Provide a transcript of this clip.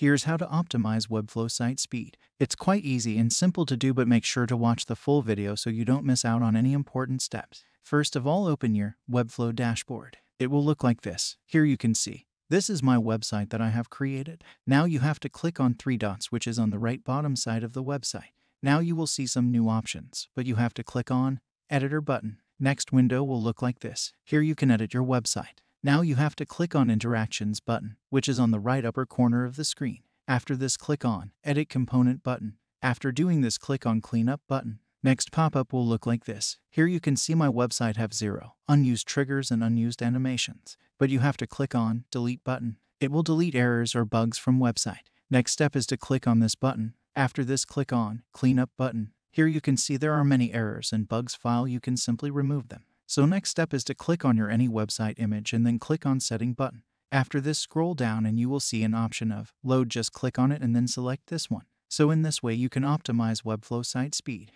Here's how to optimize Webflow site speed. It's quite easy and simple to do, but make sure to watch the full video so you don't miss out on any important steps. First of all, open your Webflow dashboard. It will look like this. Here you can see, this is my website that I have created. Now you have to click on three dots, which is on the right bottom side of the website. Now you will see some new options, but you have to click on Editor button. Next window will look like this. Here you can edit your website. Now you have to click on Interactions button, which is on the right upper corner of the screen. After this, click on Edit Component button. After doing this, click on Cleanup button. Next pop-up will look like this. Here you can see my website have 0 unused triggers and unused animations, but you have to click on Delete button. It will delete errors or bugs from website. Next step is to click on this button. After this, click on Cleanup button. Here you can see there are many errors and bugs file. You can simply remove them. So next step is to click on your any website image and then click on Setting button. After this, scroll down and you will see an option of Load. Just click on it and then select this one. So in this way you can optimize Webflow site speed.